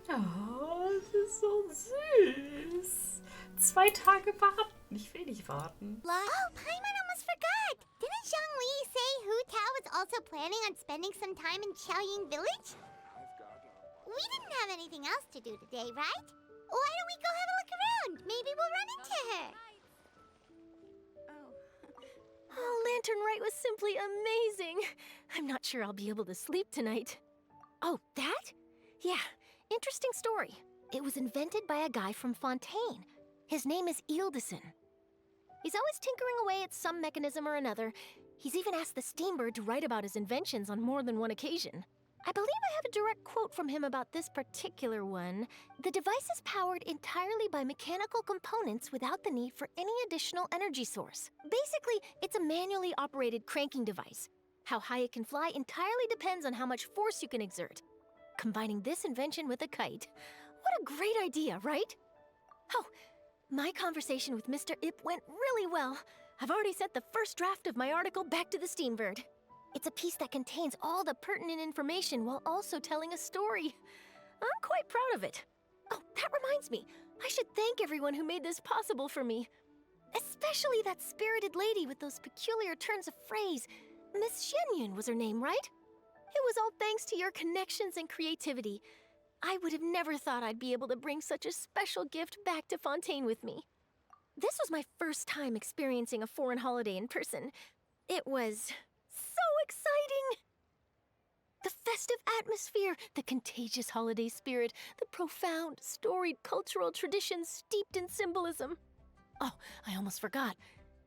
Oh, das ist so süß. 2 Tage warten. Ich will nicht warten. Oh, Paimon almost forgot. Didn't Zhongli say Hu Tao was also planning on spending some time in Xiaoying Village? We didn't have anything else to do today, right? Why don't we go have a look around? Maybe we'll run into her. Oh, Lantern Rite was simply amazing. I'm not sure I'll be able to sleep tonight. Oh, that? Yeah, interesting story. It was invented by a guy from Fontaine. His name is Ildison. He's always tinkering away at some mechanism or another. He's even asked the Steambird to write about his inventions on more than one occasion. I believe I have a direct quote from him about this particular one. The device is powered entirely by mechanical components without the need for any additional energy source. Basically, it's a manually operated cranking device. How high it can fly entirely depends on how much force you can exert. Combining this invention with a kite. What a great idea, right? Oh, my conversation with Mr. Ip went really well. I've already sent the first draft of my article back to the Steambird. It's a piece that contains all the pertinent information while also telling a story. I'm quite proud of it. Oh, that reminds me. I should thank everyone who made this possible for me. Especially that spirited lady with those peculiar turns of phrase. Miss Shenyun was her name, right? It was all thanks to your connections and creativity. I would have never thought I'd be able to bring such a special gift back to Fontaine with me. This was my first time experiencing a foreign holiday in person. It was so exciting! The festive atmosphere, the contagious holiday spirit, the profound, storied cultural traditions steeped in symbolism. Oh, I almost forgot.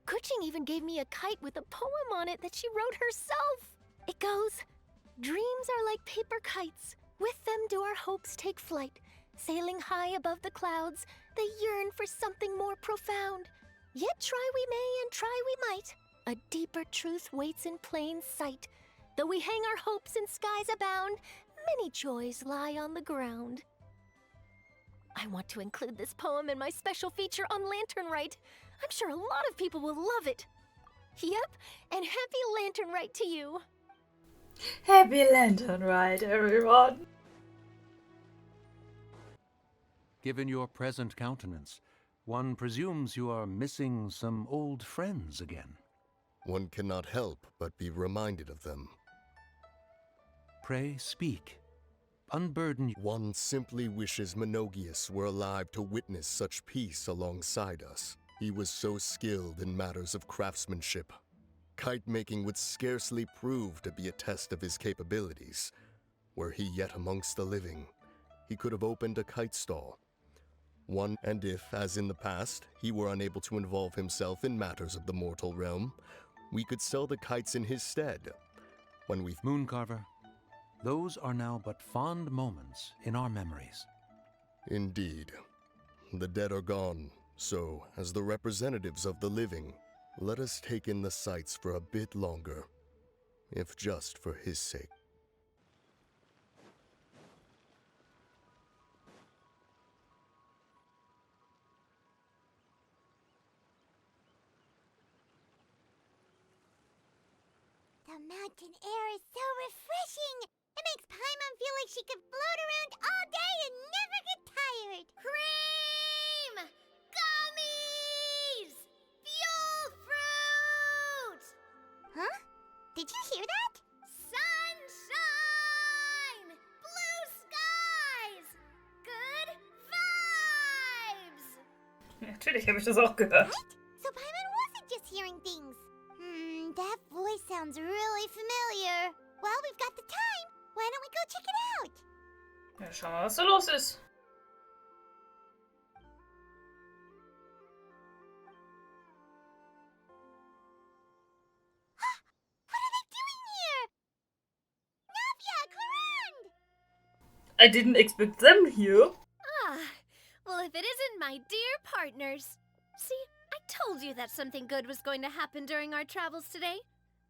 Kuching even gave me a kite with a poem on it that she wrote herself. It goes, "Dreams are like paper kites. With them do our hopes take flight. Sailing high above the clouds, they yearn for something more profound. Yet try we may and try we might. A deeper truth waits in plain sight. Though we hang our hopes in skies abound, many joys lie on the ground." I want to include this poem in my special feature on Lantern Rite. I'm sure a lot of people will love it. Yep, and happy Lantern Rite to you. Happy Lantern Rite, everyone. Given your present countenance, one presumes you are missing some old friends again. One cannot help but be reminded of them. Pray speak. Unburden. One simply wishes Menogius were alive to witness such peace alongside us. He was so skilled in matters of craftsmanship. Kite-making would scarcely prove to be a test of his capabilities. Were he yet amongst the living, he could have opened a kite stall. And if, as in the past, he were unable to involve himself in matters of the mortal realm, we could sell the kites in his stead. When we've Mooncarver, those are now but fond moments in our memories. Indeed. The dead are gone, so, as the representatives of the living, let us take in the sights for a bit longer, if just for his sake. The mountain air is so refreshing. It makes Paimon feel like she could float around all day and never get tired. Cream! Gummies! Fuel fruit! Huh? Did you hear that? Sunshine! Blue skies! Good vibes! Natürlich habe ich das auch gehört. Right? So Paimon wasn't just hearing things. That voice sounds really familiar. Well, we've got the time. Why don't we go check it out? Ja, schauen wir mal, was da los ist. What are they doing here? Navia, Clarande! I didn't expect them here. Ah, well, if it isn't my dear partners. See, I told you that something good was going to happen during our travels today.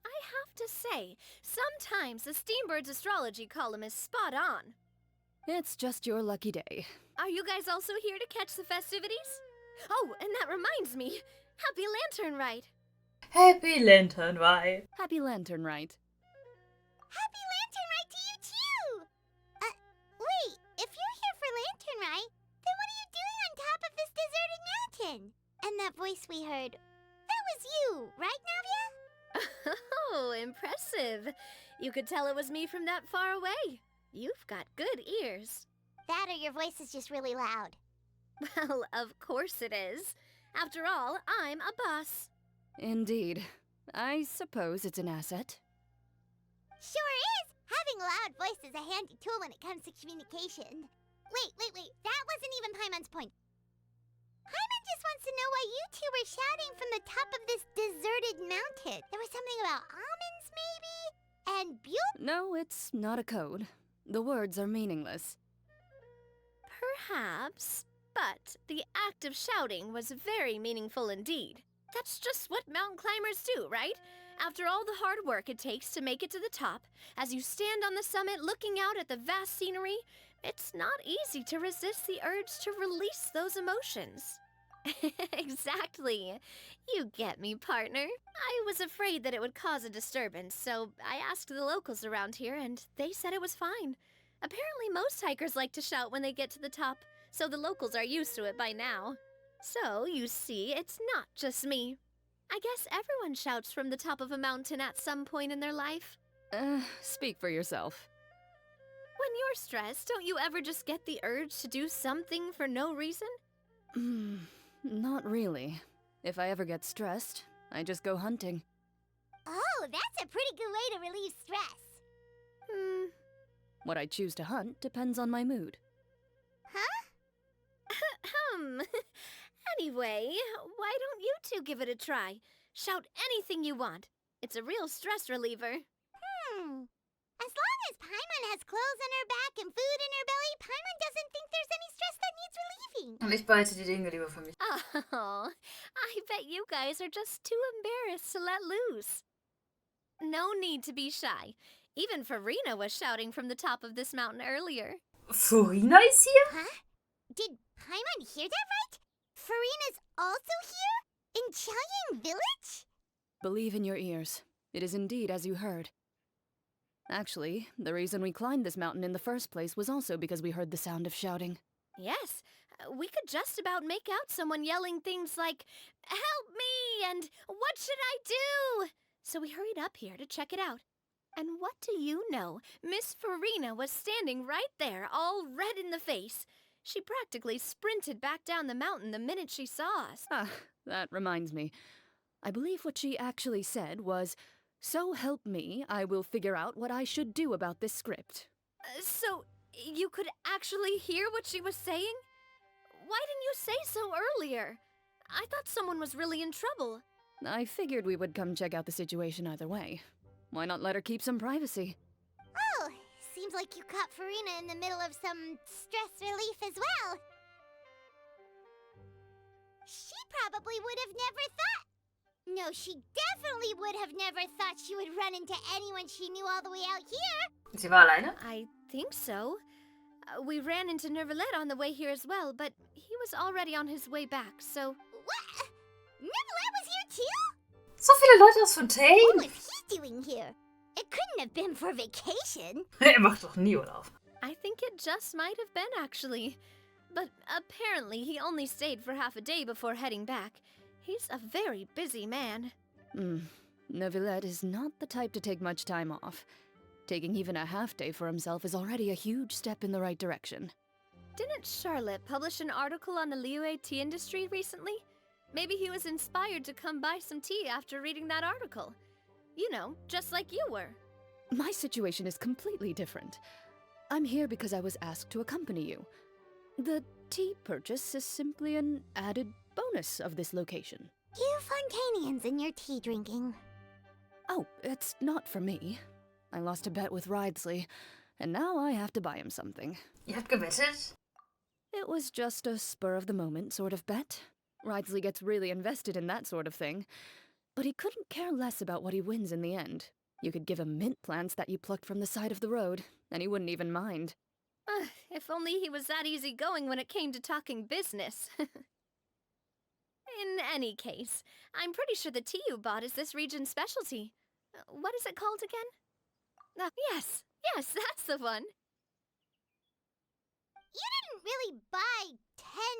I have to say, sometimes the Steambird's astrology column is spot on. It's just your lucky day. Are you guys also here to catch the festivities? Oh, and that reminds me. Happy Lantern Rite! Happy Lantern Rite. Happy Lantern Rite. Happy Lantern Rite to you too! Wait, if you're here for voice we heard, that was you, right, Navia? Oh, impressive. You could tell it was me from that far away. You've got good ears. That or your voice is just really loud. Well, of course it is. After all, I'm a boss. Indeed. I suppose it's an asset. Sure is! Having a loud voice is a handy tool when it comes to communication. Wait. That wasn't even Paimon's point. Paimon just wants to know why you two were shouting from the top of this deserted mountain. There was something about almonds, maybe? And Buell? No, it's not a code. The words are meaningless. Perhaps, but the act of shouting was very meaningful indeed. That's just what mountain climbers do, right? After all the hard work it takes to make it to the top, as you stand on the summit looking out at the vast scenery, it's not easy to resist the urge to release those emotions. Exactly. You get me, partner. I was afraid that it would cause a disturbance, so I asked the locals around here, and they said it was fine. Apparently most hikers like to shout when they get to the top, so the locals are used to it by now. So, you see, it's not just me. I guess everyone shouts from the top of a mountain at some point in their life. Speak for yourself. When you're stressed, don't you ever just get the urge to do something for no reason? Not really. If I ever get stressed, I just go hunting. Oh, that's a pretty good way to relieve stress. What I choose to hunt depends on my mood. Huh? Anyway, why don't you two give it a try? Shout anything you want. It's a real stress reliever. As long as Paimon has clothes on her back and food in her belly, Paimon doesn't think there's any stress that needs relieving. Und ich behalte die Dinge lieber für mich. Oh, I bet you guys are just too embarrassed to let loose. No need to be shy. Even Farina was shouting from the top of this mountain earlier. Furina ist hier? Huh? Did Paimon hear that right? Farina's also here? In Chaoyang Village? Believe in your ears. It is indeed as you heard. Actually, the reason we climbed this mountain in the first place was also because we heard the sound of shouting. Yes, we could just about make out someone yelling things like, "Help me!" and "What should I do?" So we hurried up here to check it out. And what do you know? Miss Farina was standing right there, all red in the face. She practically sprinted back down the mountain the minute she saw us. Ah, that reminds me. I believe what she actually said was, "So help me, I will figure out what I should do about this script." So, you could actually hear what she was saying? Why didn't you say so earlier? I thought someone was really in trouble. I figured we would come check out the situation either way. Why not let her keep some privacy? Oh, seems like you caught Farina in the middle of some stress relief as well. She probably would have never thought. No, she definitely would have never thought she would run into anyone she knew all the way out here. Sie war alleine? I think so. We ran into Nervalet on the way here as well, but he was already on his way back, so... What? Nervalet was here too? So viele Leute aus What Fontaine? was he doing here? It couldn't have been for vacation. Macht doch nie Urlaub. I think it just might have been, actually. But apparently he only stayed for half a day before heading back. He's a very busy man. Neuvillette is not the type to take much time off. Taking even a half day for himself is already a huge step in the right direction. Didn't Charlotte publish an article on the Liyue tea industry recently? Maybe he was inspired to come buy some tea after reading that article. You know, just like you were. My situation is completely different. I'm here because I was asked to accompany you. The tea purchase is simply an added bonus of this location. You Fontanians and your tea drinking. Oh, it's not for me. I lost a bet with Ridesley, and now I have to buy him something. Ihr habt gewettet? It was just a spur-of-the-moment sort of bet. Ridesley gets really invested in that sort of thing. But he couldn't care less about what he wins in the end. You could give him mint plants that you plucked from the side of the road, and he wouldn't even mind. If only he was that easygoing when it came to talking business. In any case, I'm pretty sure the tea you bought is this region's specialty. What is it called again? Yes, that's the one. You didn't really buy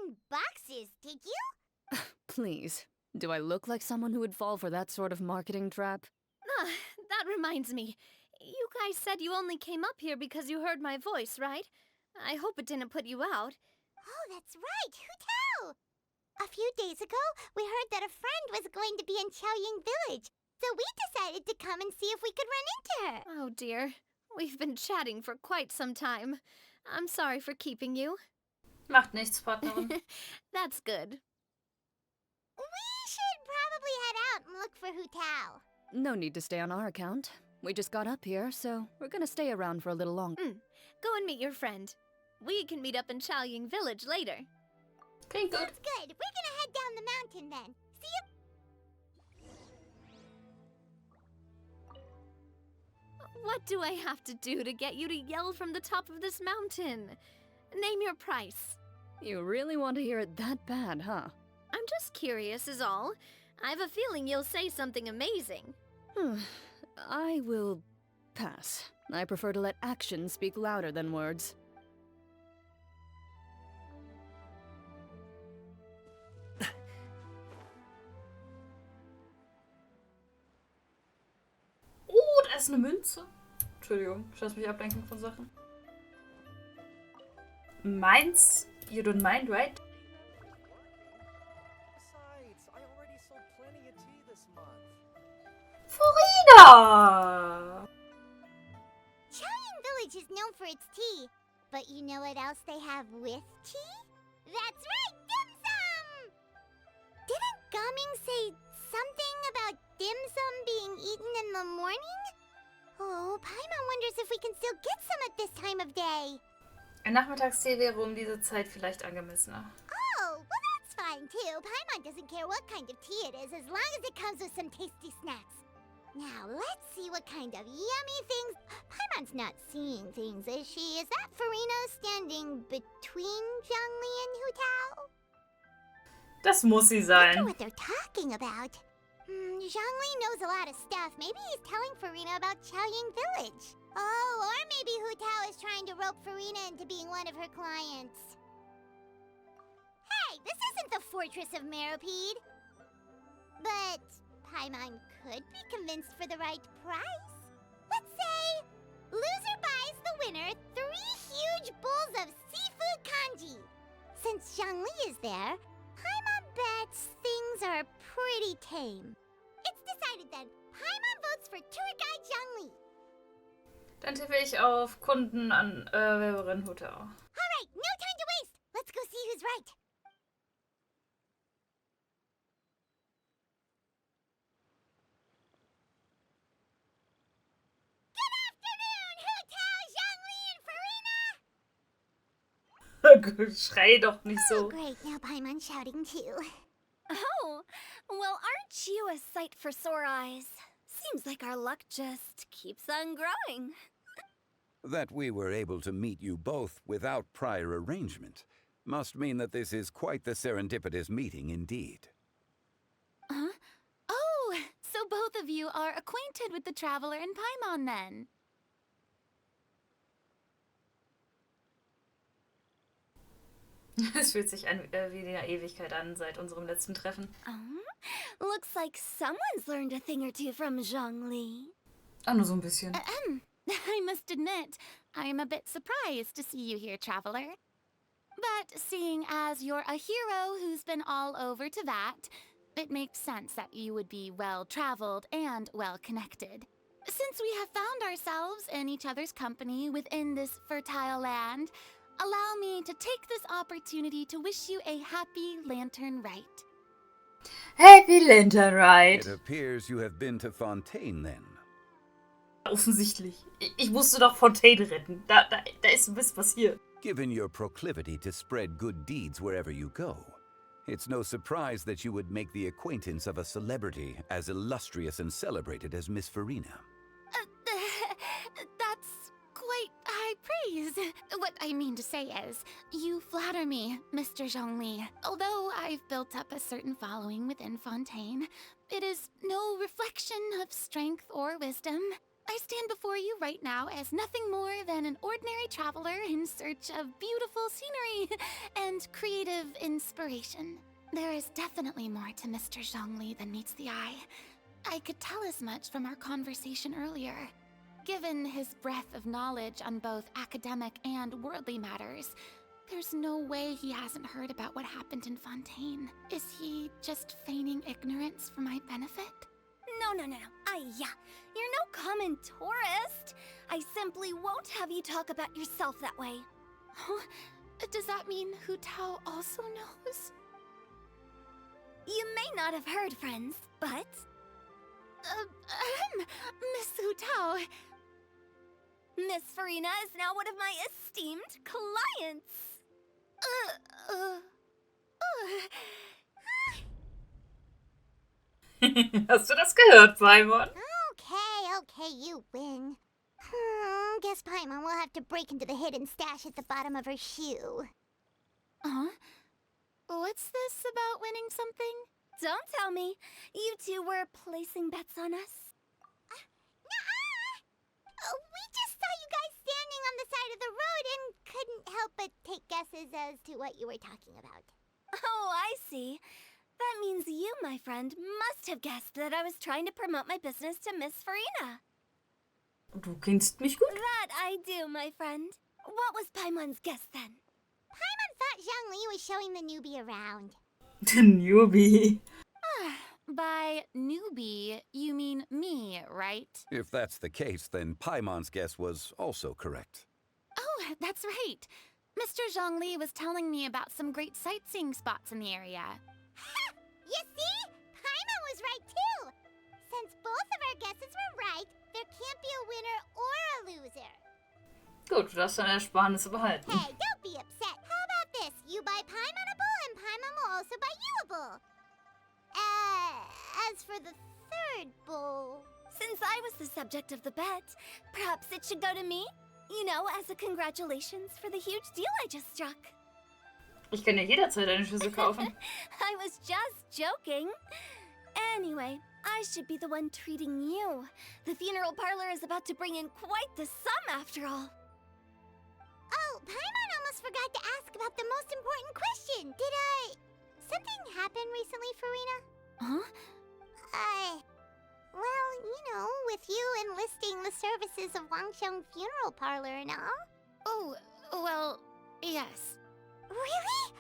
10 boxes, did you? Please, Do I look like someone who would fall for that sort of marketing trap? Ah, that reminds me. You guys said you only came up here because you heard my voice, right? I hope it didn't put you out. Oh, that's right. Hu Tao! A few days ago, we heard that a friend was going to be in Qiaoying Village, so we decided to come and see if we could run into her. Oh dear. We've been chatting for quite some time. I'm sorry for keeping you. Macht nichts, Partnerin. That's good. We should probably head out and look for Hu Tao. No need to stay on our account. We just got up here, so we're gonna stay around for a little longer. Go and meet your friend. We can meet up in Qiaoying Village later. Klingt gut. Sounds good. We're gonna head down the mountain then. See you. What do I have to do to get you to yell from the top of this mountain? Name your price. You really want to hear it that bad, huh? I'm just curious is all. I have a feeling you'll say something amazing. I will pass. I prefer to let actions speak louder than words. Oh, da ist eine Münze. Entschuldigung, ich lasse mich ablenken von Sachen. Meins? You don't mind, right? Besides, I already sold plenty of tea this month. Furina! Qiaoying Village is known for its tea, but you know what else they have with tea? That's right, dim sum! Didn't Gaming say something about dim sum being eaten in the morning? Oh, Paimon wonders if we can still get some at this time of day. Ein Nachmittagstee wäre um diese Zeit vielleicht angemessener. Oh, well that's fine too. Paimon doesn't care what kind of tea it is as long as it comes with some tasty snacks. Now, let's see what kind of yummy things... Paimon's not seeing things, is she? Is that Farina standing between Zhongli and Hu Tao? Das muss sie I wonder sein. what they're talking about. Zhongli knows a lot of stuff. Maybe he's telling Farina about Qiaoying Village. Oh, or maybe Hu Tao is trying to rope Farina into being one of her clients. Hey, this isn't the Fortress of Meropide. But Paimon could be convinced for the right price. Let's say loser buys the winner 3 huge bowls of seafood kanji. Since Zhongli is there, Paimon bets things are pretty tame. It's decided then. Paimon votes for tour guide Zhongli. Dann tippe ich auf Kunden an Werberin Hu Tao. Alright, no time to waste. Let's go see who's right. Good afternoon, Hu Tao, Zhongli, and Farina! Schrei doch nicht Oh, so. great. Now Paimon's shouting too. Oh, well, aren't you a sight for sore eyes? Seems like our luck just keeps on growing. That we were able to meet you both without prior arrangement must mean that this is quite the serendipitous meeting indeed. Huh? Oh, so both of you are acquainted with the traveler in Paimon then? Es fühlt sich an wie in einer Ewigkeit an seit unserem letzten Treffen. Looks like someone's learned a thing or two from Zhongli. Ah, nur so ein bisschen. I must admit, I am a bit surprised to see you here, traveler. But seeing as you're a hero who's been all over Teyvat, it makes sense that you would be well-traveled and well-connected. Since we have found ourselves in each other's company within this fertile land, allow me to take this opportunity to wish you a happy Lantern Rite. Happy Lantern Rite. It appears you have been to Fontaine then. Offensichtlich. Ich musste doch Fontaine retten. Da ist ein bisschen passiert. Given your proclivity to spread good deeds wherever you go, it's no surprise that you would make the acquaintance of a celebrity as illustrious and celebrated as Miss Farina. That's quite high praise. What I mean to say is, you flatter me, Mr. Zhongli. Although I've built up a certain following within Fontaine, it is no reflection of strength or wisdom. I stand before you right now as nothing more than an ordinary traveler in search of beautiful scenery and creative inspiration. There is definitely more to Mr. Zhongli than meets the eye. I could tell as much from our conversation earlier. Given his breadth of knowledge on both academic and worldly matters, there's no way he hasn't heard about what happened in Fontaine. Is he just feigning ignorance for my benefit? No. Yeah. You're no common tourist. I simply won't have you talk about yourself that way. Huh? Does that mean Hu Tao also knows? You may not have heard, friends, but... Miss Hu Tao... Miss Farina is now one of my esteemed clients. Hast du das gehört, Simon? Okay, you win. Guess Paimon will have to break into the hidden stash at the bottom of her shoe. Huh? What's this about winning something? Don't tell me. You two were placing bets on us. We just saw you guys standing on the side of the road and couldn't help but take guesses as to what you were talking about. Oh, I see. That means you, my friend, must have guessed that I was trying to promote my business to Miss Farina. Du kennst mich gut. That I do, my friend. What was Paimon's guess then? Paimon thought Zhongli was showing the newbie around. The newbie. By newbie, you mean me, right? If that's the case, then Paimon's guess was also correct. Oh, that's right. Mr. Zhongli was telling me about some great sightseeing spots in the area. Ha! You see? Paimon was right too! Since both of our guesses were right, there can't be a winner or a loser. Gut, du darfst deine Ersparnisse behalten. Hey, don't be upset. How about this? You buy Paimon a bowl and Paimon will also buy you a bowl. As for the third bowl... Since I was the subject of the bet, perhaps it should go to me? You know, as a congratulations for the huge deal I just struck. Ich kann ja jederzeit eine Schüssel kaufen. I was just joking. Anyway, I should be the one treating you. The funeral parlor is about to bring in quite the sum after all. Oh, Paimon almost forgot to ask about the most important question. Something happen recently, Farina? Huh? Well, you know, with you enlisting the services of Wangsheng Funeral Parlor and all. Oh, well, yes. Really?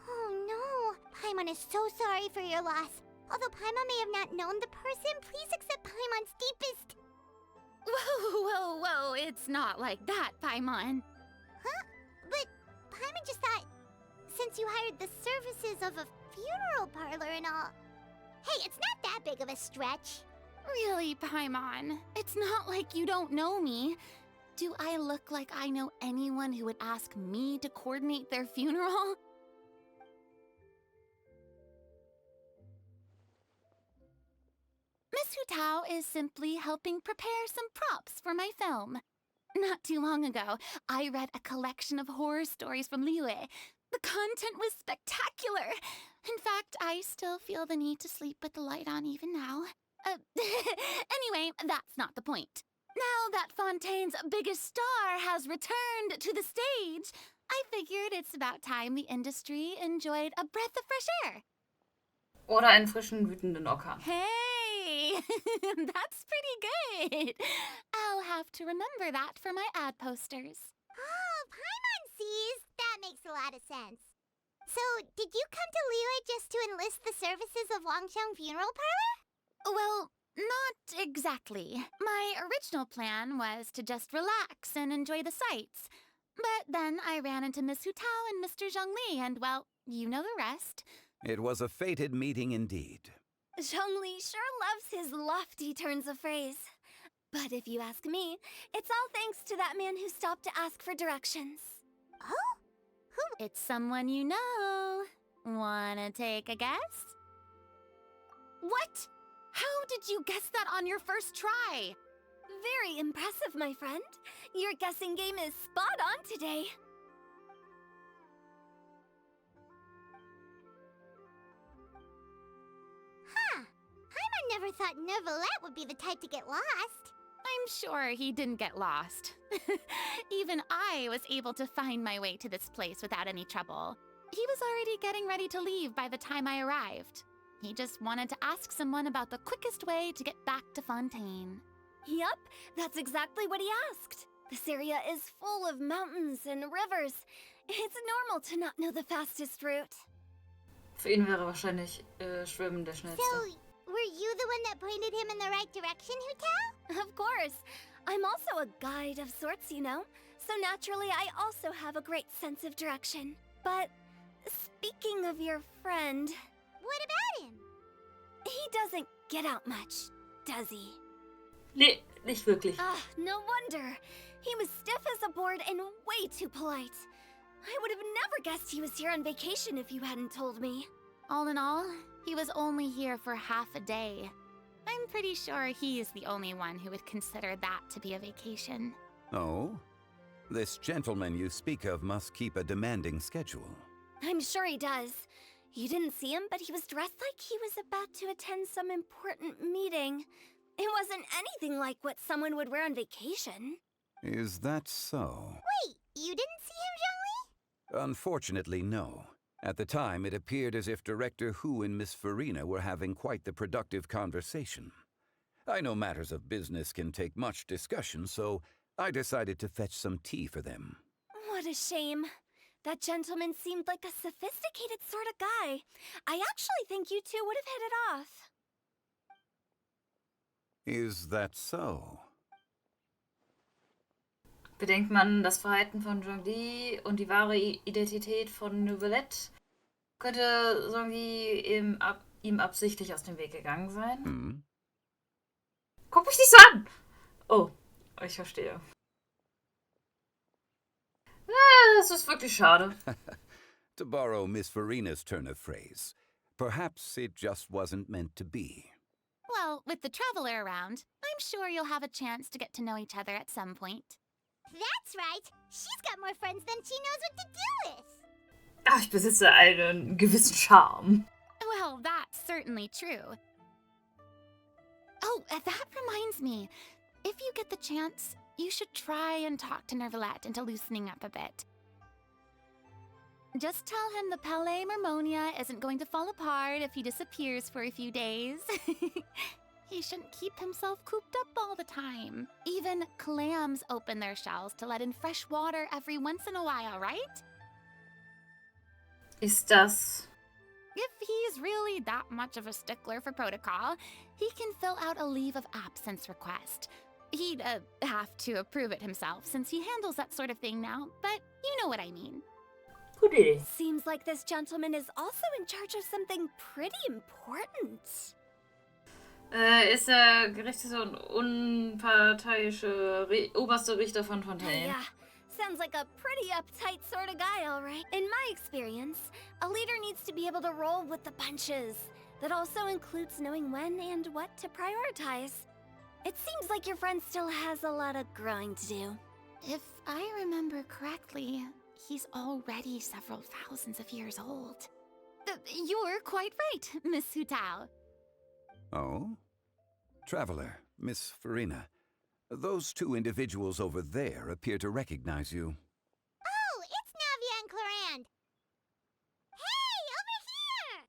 Oh no, Paimon is so sorry for your loss. Although Paimon may have not known the person, please accept Paimon's deepest... Whoa, it's not like that, Paimon. Huh? But Paimon just thought, since you hired the services of a funeral parlor and all... Hey, it's not that big of a stretch. Really, Paimon? It's not like you don't know me. Do I look like I know anyone who would ask me to coordinate their funeral? Miss Hu Tao is simply helping prepare some props for my film. Not too long ago, I read a collection of horror stories from Liyue. The content was spectacular. In fact, I still feel the need to sleep with the light on even now. Anyway, that's not the point. Now that Fontaine's biggest star has returned to the stage, I figured it's about time the industry enjoyed a breath of fresh air. Oder einen frischen, wütenden Orkan. Hey, that's pretty good. I'll have to remember that for my ad posters. Oh, Paimon sees. That makes a lot of sense. So, did you come to Liyue just to enlist the services of Wangsheng Funeral Parlor? Well, not exactly. My original plan was to just relax and enjoy the sights. But then I ran into Miss Hu Tao and Mr. Zhongli, and well, you know the rest. It was a fated meeting indeed. Zhongli sure loves his lofty turns of phrase. But if you ask me, it's all thanks to that man who stopped to ask for directions. Oh? Who? It's someone you know. Wanna take a guess? What? How did you guess that on your first try? Very impressive, my friend. Your guessing game is spot on today. Huh. Paimon never thought Neuvillette would be the type to get lost. I'm sure he didn't get lost. Even I was able to find my way to this place without any trouble. He was already getting ready to leave by the time I arrived. He just wanted to ask someone about the quickest way to get back to Fontaine. Yup, that's exactly what he asked. This area is full of mountains and rivers. It's normal to not know the fastest route. Für ihn wäre wahrscheinlich Schwimmen der schnellste. So, were you the one that pointed him in the right direction, Hu-Tao? Of course. I'm also a guide of sorts, you know. So naturally, I also have a great sense of direction. But speaking of your friend... What about him? He doesn't get out much, does he? Nee, nicht wirklich. Ah, no wonder. He was stiff as a board and way too polite. I would have never guessed he was here on vacation if you hadn't told me. All in all, he was only here for half a day. I'm pretty sure he is the only one who would consider that to be a vacation. Oh? This gentleman you speak of must keep a demanding schedule. I'm sure he does. You didn't see him, but he was dressed like he was about to attend some important meeting. It wasn't anything like what someone would wear on vacation. Is that so? Wait, you didn't see him, Zhongli? Unfortunately, no. At the time, it appeared as if Director Hu and Miss Farina were having quite the productive conversation. I know matters of business can take much discussion, so I decided to fetch some tea for them. What a shame. That gentleman seemed like a sophisticated sort of guy. I actually think you two would have hit it off. Is that so? Bedenkt man das Verhalten von Zhongli und die wahre Identität von Neuvillette, könnte Zhongli ihm absichtlich aus dem Weg gegangen sein? Hm? Guck mich nicht so an! Oh, ich verstehe. Das ist wirklich schade. To borrow Miss Farina's turn of phrase, perhaps it just wasn't meant to be. Well, with the traveler around, I'm sure you'll have a chance to get to know each other at some point. That's right. She's got more friends than she knows what to do with. Ach, ich besitze einen gewissen Charme. Well, that's certainly true. Oh, that reminds me. If you get the chance, you should try and talk to Neuvillette into loosening up a bit. Just tell him the Palais Mermonia isn't going to fall apart if he disappears for a few days. He shouldn't keep himself cooped up all the time. Even clams open their shells to let in fresh water every once in a while, right? Ist das... If he's really that much of a stickler for protocol, he can fill out a leave of absence request. He'd have to approve it himself since he handles that sort of thing now, but you know what I mean. Gut Idee. Seems like this gentleman is also in charge of something pretty important. Ist der Gerichts- und unparteiische oberste Richter von Fontaine. Yeah, sounds like a pretty uptight sort of guy, all right. In my experience, a leader needs to be able to roll with the punches. That also includes knowing when and what to prioritize. It seems like your friend still has a lot of growing to do. If I remember correctly, he's already several thousands of years old. You're quite right, Miss Hu-Tao. Oh? Traveler, Miss Farina, those two individuals over there appear to recognize you. Oh, it's Navia and Clarand. Hey, over here!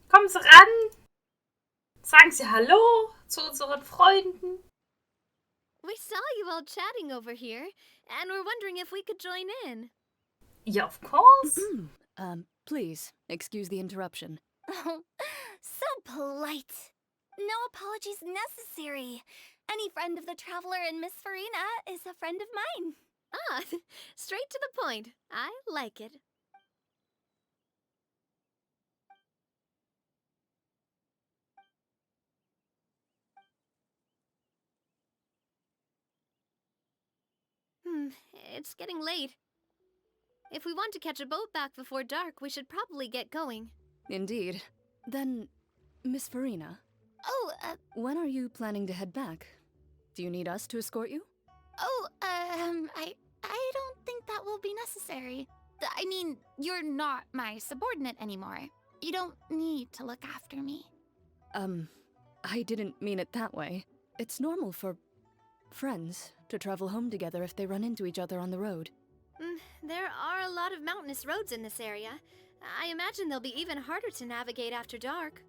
Kommen Sie ran! Sagen Sie Hallo zu unseren Freunden. We saw you all chatting over here, and we're wondering if we could join in. Yeah, of course. Please, excuse the interruption. Oh, so polite. No apologies necessary. Any friend of the traveler and Miss Farina is a friend of mine. Ah, straight to the point. I like it. It's getting late. If we want to catch a boat back before dark, we should probably get going. Indeed. Then, Miss Farina, Oh, when are you planning to head back? Do you need us to escort you? I don't think that will be necessary. I mean, you're not my subordinate anymore. You don't need to look after me. I didn't mean it that way. It's normal for friends to travel home together if they run into each other on the road. There are a lot of mountainous roads in this area. I imagine they'll be even harder to navigate after dark.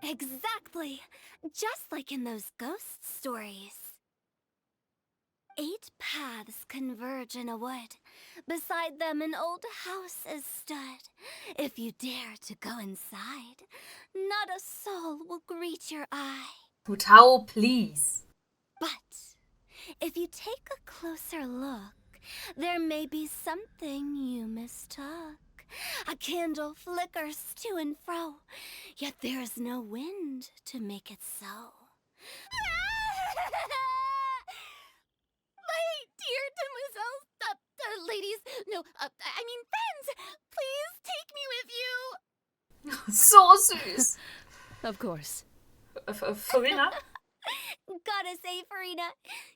Exactly! Just like in those ghost stories. 8 paths converge in a wood. Beside them an old house is stood. If you dare to go inside, not a soul will greet your eye. Hu Tao, please. But if you take a closer look, there may be something you mistook. A candle flickers to and fro, yet there is no wind to make it so. My dear demoiselles, ladies, no, I mean friends, please take me with you. So süß. Of course. Farina? Gotta say, Farina,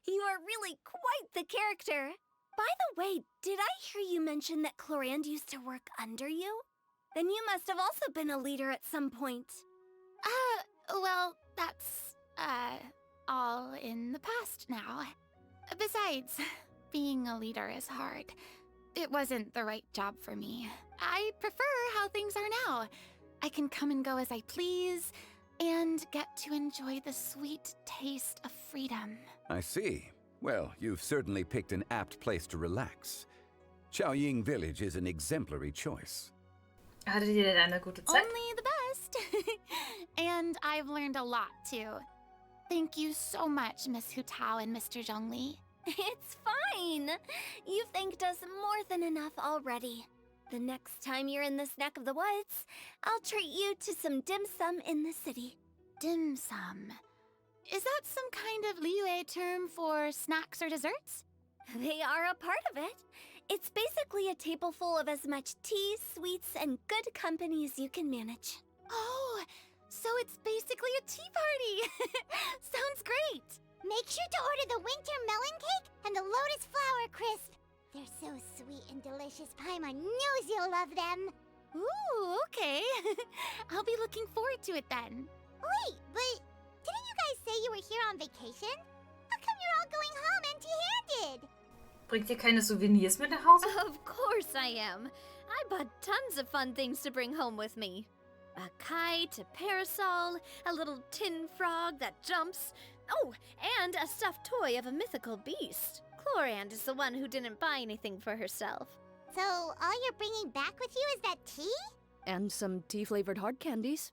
you are really quite the character. By the way, did I hear you mention that Clorand used to work under you? Then you must have also been a leader at some point. Well, that's, all in the past now. Besides, being a leader is hard. It wasn't the right job for me. I prefer how things are now. I can come and go as I please, and get to enjoy the sweet taste of freedom. I see. Well, you've certainly picked an apt place to relax. Xiaoying Village is an exemplary choice. Hattet ihr denn eine gute Zeit? Only the best. And I've learned a lot, too. Thank you so much, Miss Hu Tao and Mr. Zhongli. It's fine. You've thanked us more than enough already. The next time you're in this neck of the woods, I'll treat you to some dim sum in the city. Dim sum. Is that some kind of Liyue term for snacks or desserts? They are a part of it. It's basically a table full of as much tea, sweets, and good company as you can manage. Oh, so it's basically a tea party. Sounds great. Make sure to order the winter melon cake and the lotus flower crisp. They're so sweet and delicious. Paimon knows you'll love them. Ooh, okay. I'll be looking forward to it then. Wait, but didn't you guys say you were here on vacation? How come you're all going home empty-handed? Bringt ihr keine Souvenirs mit nach Hause? Of course I am. I bought tons of fun things to bring home with me. A kite, a parasol, a little tin frog that jumps. Oh, and a stuffed toy of a mythical beast. Clorand is the one who didn't buy anything for herself. So, all you're bringing back with you is that tea? And some tea-flavored hard candies.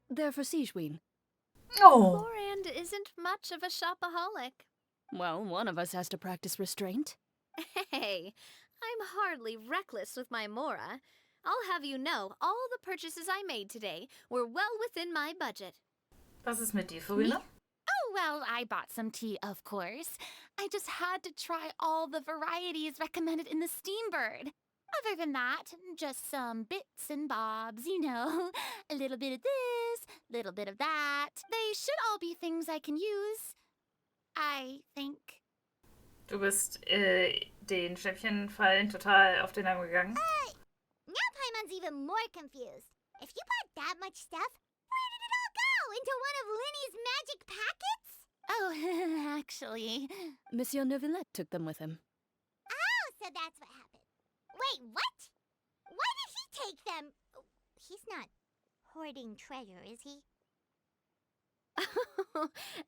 They're for Sigewin. Oh. Clorand isn't much of a shopaholic. Well, one of us has to practice restraint. Hey, I'm hardly reckless with my Mora. I'll have you know, all the purchases I made today were well within my budget. Was ist mit dir, Farina? Oh, well, I bought some tea, of course. I just had to try all the varieties recommended in the Steambird. Other than that, just some bits and bobs, you know. A little bit of this, little bit of that. They should all be things I can use. I think. Du bist den Schnäppchenfallen total auf den Leim gegangen. Now Paimon's even more confused. If you bought that much stuff, where did it all go? Into one of Linny's magic packets? Oh, actually. Monsieur Neuvillette took them with him. Oh, so that's what happened. Wait, what? Why did he take them? He's not hoarding treasure, is he?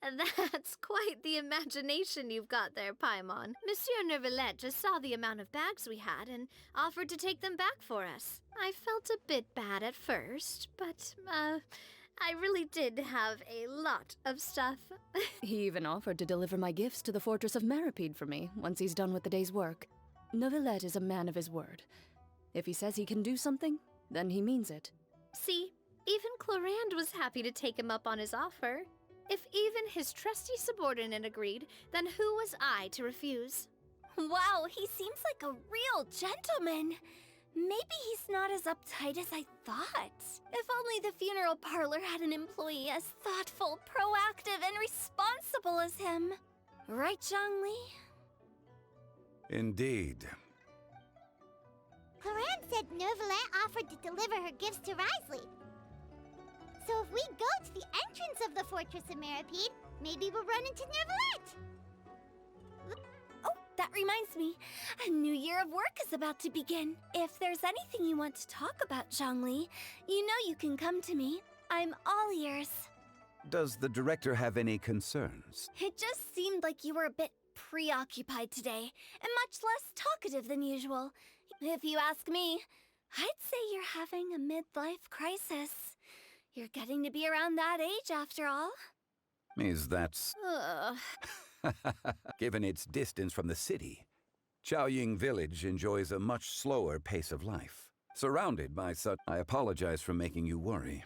That's quite the imagination you've got there, Paimon. Monsieur Neuvillette just saw the amount of bags we had and offered to take them back for us. I felt a bit bad at first, but, I really did have a lot of stuff. He even offered to deliver my gifts to the Fortress of Meripede for me once he's done with the day's work. Neuvillette is a man of his word. If he says he can do something, then he means it. See, even Clorand was happy to take him up on his offer. If even his trusty subordinate agreed, then who was I to refuse? Wow, he seems like a real gentleman. Maybe he's not as uptight as I thought. If only the funeral parlor had an employee as thoughtful, proactive, and responsible as him. Right, Zhongli? Indeed. Clorand said Neuvillette offered to deliver her gifts to Risley. So if we go to the entrance of the Fortress of Meripede, maybe we'll run into Neuvillette. Oh, that reminds me. A new year of work is about to begin. If there's anything you want to talk about, Zhongli, you know you can come to me. I'm all ears. Does the director have any concerns? It just seemed like you were a bit preoccupied today, and much less talkative than usual. If you ask me, I'd say you're having a midlife crisis. You're getting to be around that age after all. Is that... Given its distance from the city, Chaoying Village enjoys a much slower pace of life. Surrounded by such... I apologize for making you worry.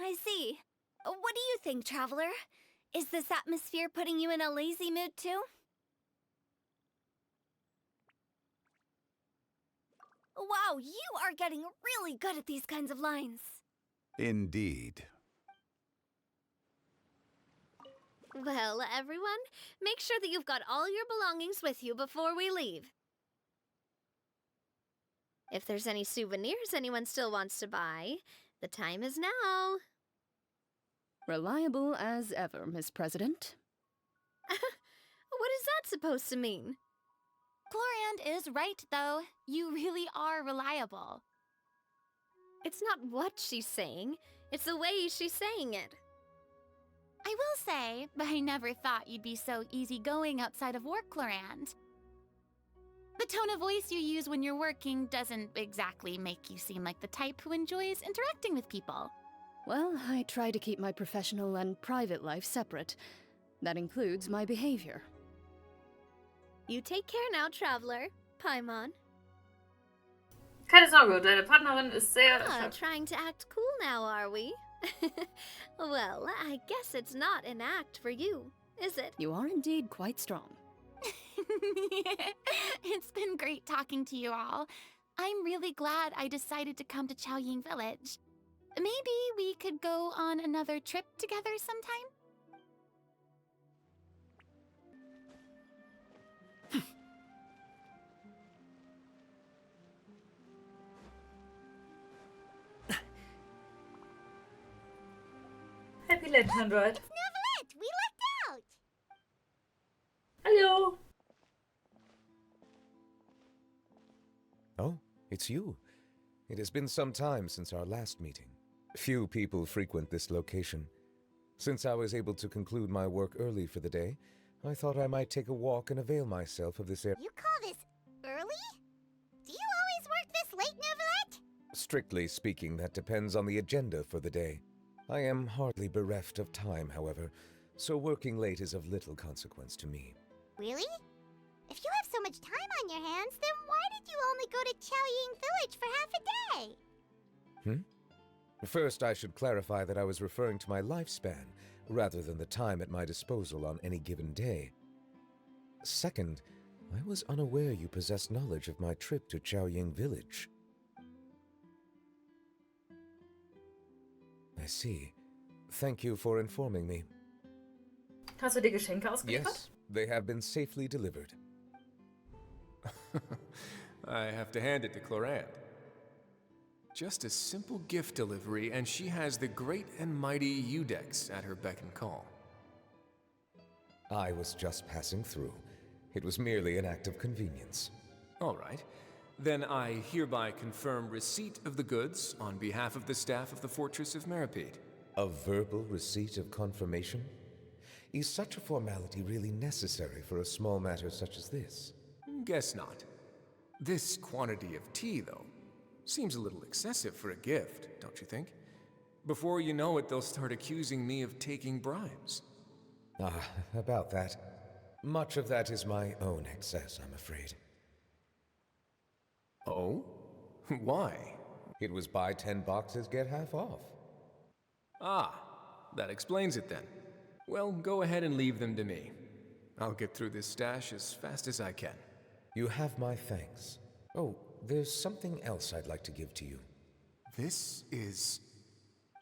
I see. What do you think, Traveler? Is this atmosphere putting you in a lazy mood too? Wow, you are getting really good at these kinds of lines. Indeed. Well, everyone, make sure that you've got all your belongings with you before we leave. If there's any souvenirs anyone still wants to buy, the time is now. Reliable as ever, Miss President. What is that supposed to mean? Gloriand is right, though. You really are reliable. It's not what she's saying, it's the way she's saying it. I will say, but I never thought you'd be so easygoing outside of work, Gloriand. The tone of voice you use when you're working doesn't exactly make you seem like the type who enjoys interacting with people. Well, I try to keep my professional and private life separate. That includes my behavior. You take care now, Traveler. Paimon. Keine Sorge, deine Partnerin ist sehr... Trying to act cool now, are we? Well, I guess it's not an act for you, is it? You are indeed quite strong. It's been great talking to you all. I'm really glad I decided to come to Chaoying Village. Maybe we could go on another trip together sometime? Happy Lantern Ride. Neverlet, we lucked out! Hallo. Oh, it's you. It has been some time since our last meeting. Few people frequent this location. Since I was able to conclude my work early for the day, I thought I might take a walk and avail myself of this area. You call this early? Do you always work this late, Neverlet? Strictly speaking, that depends on the agenda for the day. I am hardly bereft of time, however, so working late is of little consequence to me. Really? If you have so much time on your hands, then why did you only go to Chaoying Village for half a day? First, I should clarify that I was referring to my lifespan, rather than the time at my disposal on any given day. Second, I was unaware you possessed knowledge of my trip to Chaoying Village. I see. Thank you for informing me. Hast du die Geschenke ausgeliefert? Yes, they have been safely delivered. I have to hand it to Clorant. Just a simple gift delivery, and she has the great and mighty Udex at her beck and call. I was just passing through. It was merely an act of convenience. All right. Then I hereby confirm receipt of the goods on behalf of the staff of the Fortress of Meripede. A verbal receipt of confirmation? Is such a formality really necessary for a small matter such as this? Guess not. This quantity of tea, though, seems a little excessive for a gift, don't you think? Before you know it, they'll start accusing me of taking bribes. About that. Much of that is my own excess, I'm afraid. Oh? Why? It was buy 10 boxes, get half off. Ah, that explains it then. Well, go ahead and leave them to me. I'll get through this stash as fast as I can. You have my thanks. Oh, there's something else I'd like to give to you. This is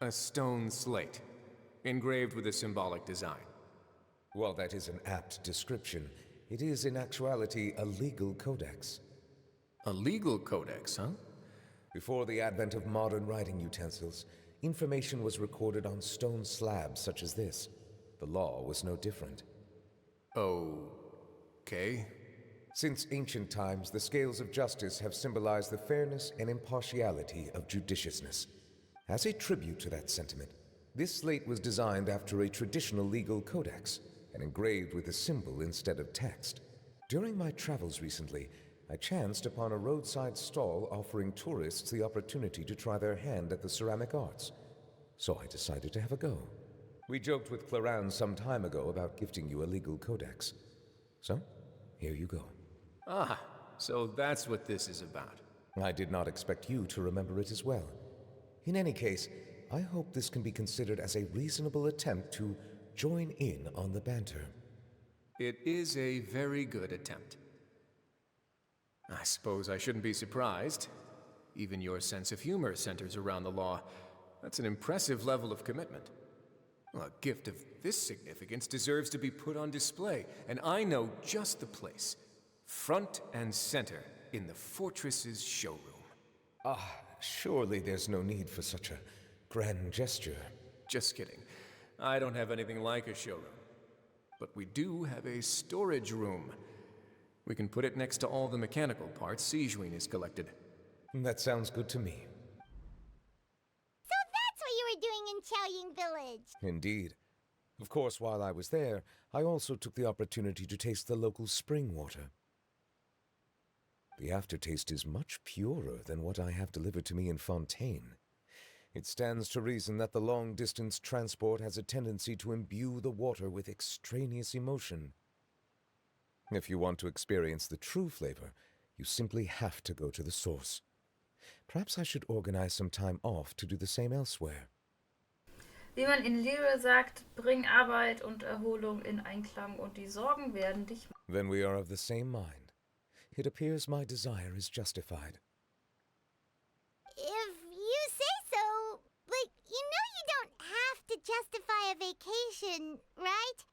a stone slate, engraved with a symbolic design. While that is an apt description, it is in actuality a legal codex. A legal codex, huh? Before the advent of modern writing utensils, information was recorded on stone slabs such as this. The law was no different. Oh, Okay. Since ancient times, the scales of justice have symbolized the fairness and impartiality of judiciousness. As a tribute to that sentiment, this slate was designed after a traditional legal codex and engraved with a symbol instead of text. During my travels recently, I chanced upon a roadside stall offering tourists the opportunity to try their hand at the ceramic arts, so I decided to have a go. We joked with Clarence some time ago about gifting you a legal codex. So, here you go. Ah, so that's what this is about. I did not expect you to remember it as well. In any case, I hope this can be considered as a reasonable attempt to join in on the banter. It is a very good attempt. I suppose I shouldn't be surprised. Even your sense of humor centers around the law. That's an impressive level of commitment. Well, a gift of this significance deserves to be put on display, and I know just the place. Front and center in the fortress's showroom. Ah, surely there's no need for such a grand gesture. Just kidding. I don't have anything like a showroom. But we do have a storage room. We can put it next to all the mechanical parts Sijuin has collected. That sounds good to me. So that's what you were doing in Chaoying Village. Indeed. Of course, while I was there, I also took the opportunity to taste the local spring water. The aftertaste is much purer than what I have delivered to me in Fontaine. It stands to reason that the long-distance transport has a tendency to imbue the water with extraneous emotion. If you want to experience the true flavor, you simply have to go to the source. Perhaps I should organize some time off to do the same elsewhere. Wie man in Liyue sagt, bring Arbeit und Erholung in Einklang und die Sorgen werden dich... Then we are of the same mind. It appears my desire is justified. If you say so, but you know you don't have to justify a vacation, right?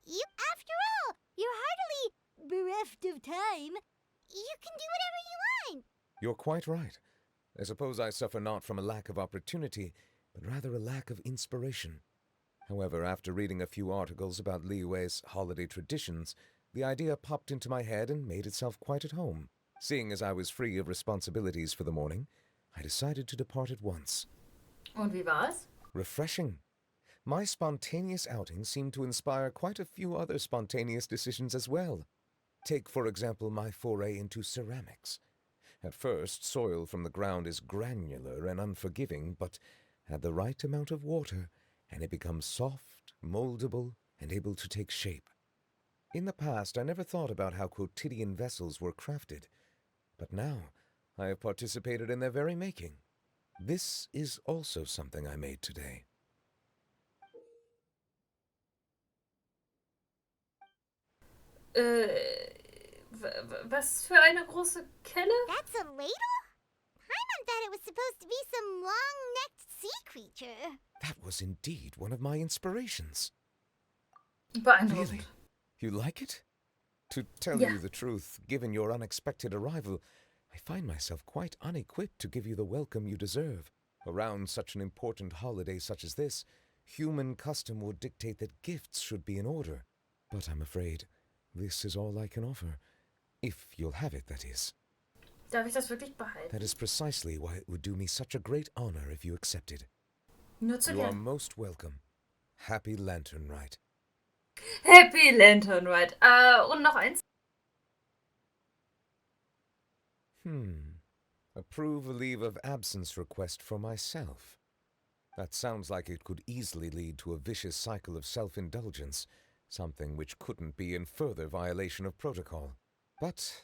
After all, you're heartily bereft of time. You can do whatever you want. You're quite right. I suppose I suffer not from a lack of opportunity, but rather a lack of inspiration. However, after reading a few articles about Liyue's holiday traditions, the idea popped into my head and made itself quite at home. Seeing as I was free of responsibilities for the morning, I decided to depart at once. Und wie war's? Refreshing. My spontaneous outing seemed to inspire quite a few other spontaneous decisions as well. Take, for example, my foray into ceramics. At first, soil from the ground is granular and unforgiving, but add the right amount of water, and it becomes soft, moldable, and able to take shape. In the past, I never thought about how quotidian vessels were crafted, but now I have participated in their very making. This is also something I made today. Was für eine große Kelle? That's a ladle? Paimon thought it was supposed to be some long-necked sea creature. That was indeed one of my inspirations. Beeindruckend. Really? You like it? To tell Yeah. you the truth, given your unexpected arrival, I find myself quite unequipped to give you the welcome you deserve. Around such an important holiday such as this, human custom would dictate that gifts should be in order. But I'm afraid this is all I can offer. If you'll have it, that is. Darf ich das wirklich behalten? That is precisely why it would do me such a great honor if you accepted. Nur zu You are gern. most welcome. Happy Lantern Rite. Happy Lantern Rite. Und noch eins. Approve a leave of absence request for myself. That sounds like it could easily lead to a vicious cycle of self-indulgence, something which couldn't be in further violation of protocol. But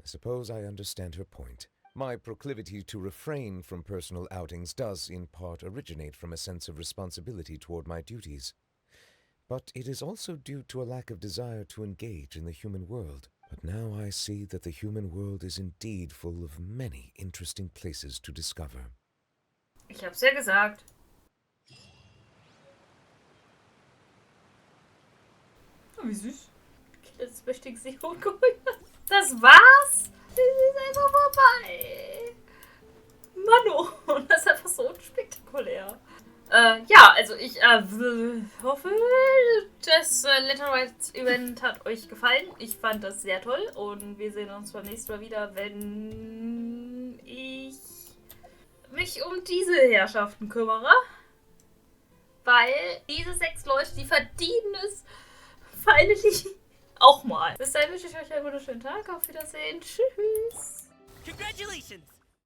I suppose I understand her point. My proclivity to refrain from personal outings does in part originate from a sense of responsibility toward my duties. But it is also due to a lack of desire to engage in the human world. But now I see that the human world is indeed full of many interesting places to discover. Ich hab's ja gesagt. Oh, wie süß. Das möchte ich sie hochgeholt. Das war's. Es ist einfach vorbei. Mano, das ist einfach so unspektakulär. Ja, also ich hoffe, das Letterwrite-Event hat euch gefallen. Ich fand das sehr toll und wir sehen uns beim nächsten Mal wieder, wenn ich mich um diese Herrschaften kümmere. Weil diese 6 Leute, die verdienen es finally auch mal. Bis dahin wünsche ich euch einen wunderschönen Tag. Auf Wiedersehen. Tschüss. Congratulations!